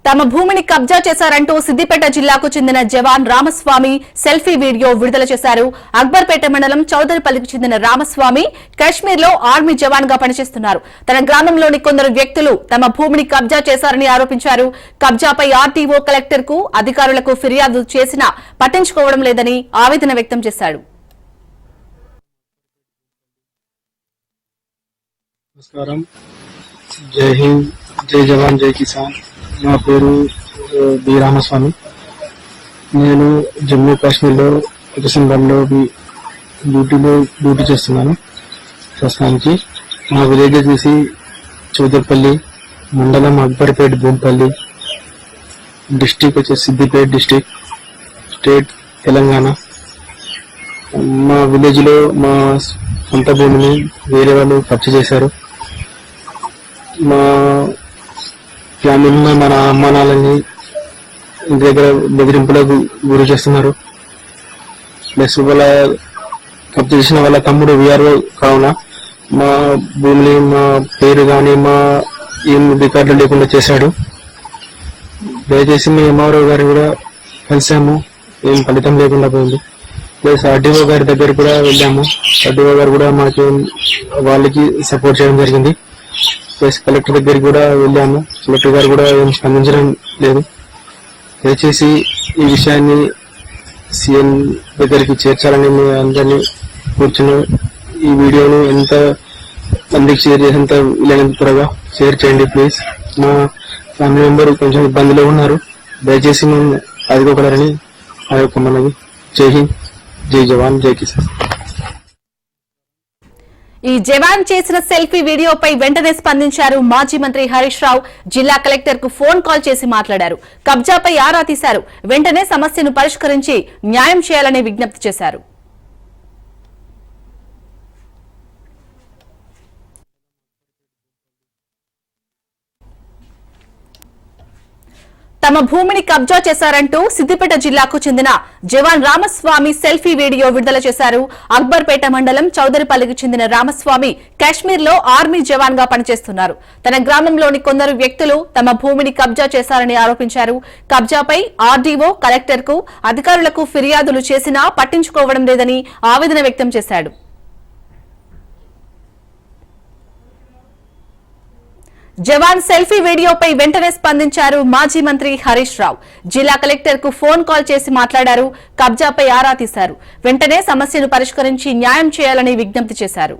తమ భూమిని కబ్జా చేశారంటూ సిద్దిపేట జిల్లాకు చెందిన జవాన్ రామస్వామి సెల్ఫీ వీడియో విడుదల చేశారు. అక్బర్పేట మండలం చౌదరిపల్లికి చెందిన రామస్వామి కశ్మీర్ లో ఆర్మీ జవాన్ గా పనిచేస్తున్నారు. తన గ్రామంలోని కొందరు వ్యక్తులు తమ భూమిని కబ్జా చేశారని ఆరోపించారు. కబ్జాపై ఆర్టీఓ కలెక్టర్ కు అధికారులకు ఫిర్యాదు చేసినా పట్టించుకోవడం లేదని ఆవేదన వ్యక్తం చేశాడు. నమస్కారం. జై హింద్, జై జవాన్, జై కిసాన్. నా పేరు బి రామస్వామి. నేను జమ్మూ కాశ్మీర్లో కిషన్గఢ్లో డ్యూటీ చేస్తున్నాను. ప్రస్తుతానికి మా విలేజ్ వచ్చేసి చౌదరిపల్లి, మండలం అక్బర్పేట్, భూంపల్లి, డిస్టిక్ వచ్చేసి సిద్దిపేట డిస్టిక్, స్టేట్ తెలంగాణ. మా విలేజ్లో మా సొంత భూమిని వేరే వాళ్ళు కబ్జా చేశారు. మా ఫ్యామిలీలో మన అమ్మానాలని ఇంటి దగ్గర బెదిరింపులకు గురి చేస్తున్నారు. ప్లస్ వాళ్ళ కబ్జా చేసిన వాళ్ళ తమ్ముడు విఆర్ఓ కావున మా భూమిని, మా పేరు కానీ మా ఏం రికార్డులు లేకుండా చేశాడు. దయచేసి మీ ఎంఆర్ఓ గారిని కూడా కలిసాము, ఏం ఫలితం లేకుండా పోయింది. ప్లస్ ఆర్డీఓ గారి దగ్గర కూడా వెళ్ళాము. ఆర్డీఓ గారు కూడా మాకు వాళ్ళకి సపోర్ట్ చేయడం జరిగింది. ప్లస్ కలెక్టర్ దగ్గరికి కూడా వెళ్ళాము. కలెక్టర్ గారు కూడా ఏం స్పందించడం లేదు. దయచేసి ఈ విషయాన్ని సీఎం దగ్గరికి చేర్చాలని మీ అందరినీ కూర్చుని ఈ వీడియోను ఎంత మందికి షేర్ చేసేంత వీలైనంత త్వరగా షేర్ చేయండి ప్లీజ్. మా ఫ్యామిలీ మెంబర్ కొంచెం ఇబ్బందిలో ఉన్నారు. దయచేసి మేము ఆదుకోగలరని ఆ యొక్క మనవి. జై హింద్, జై జవాన్, జై కిసాన్. ఈ జవాన్ చేసిన సెల్ఫీ వీడియోపై వెంటనే స్పందించారు మాజీ మంత్రి హరీష్ రావు. జిల్లా కలెక్టర్ కు ఫోన్ కాల్ చేసి మాట్లాడారు. కబ్జాపై ఆరా తీశారు. వెంటనే సమస్యను పరిష్కరించి న్యాయం చేయాలని విజ్ఞప్తి చేశారు. తమ భూమిని కబ్జా చేశారంటూ సిద్దిపేట జిల్లాకు చెందిన జవాన్ రామస్వామి సెల్ఫీ వీడియో విడుదల చేశారు. అక్బర్పేట మండలం చౌదరిపల్లికి చెందిన రామస్వామి కశ్మీర్ లో ఆర్మీ జవాన్ గా పనిచేస్తున్నారు. తన గ్రామంలోని కొందరు వ్యక్తులు తమ భూమిని కబ్జా చేశారని ఆరోపించారు. కబ్జాపై ఆర్డీఓ కలెక్టర్ కు అధికారులకు ఫిర్యాదులు చేసినా పట్టించుకోవడం లేదని ఆవేదన వ్యక్తం చేశాడు. జవాన్ సెల్ఫీ వీడియోపై వెంటనే స్పందించారు మాజీ మంత్రి హరీష్ రావు. జిల్లా కలెక్టర్ కు ఫోన్ కాల్ చేసి మాట్లాడారు. కబ్జాపై ఆరా తీశారు. వెంటనే సమస్యను పరిష్కరించి న్యాయం చేయాలని విజ్ఞప్తి చేశారు.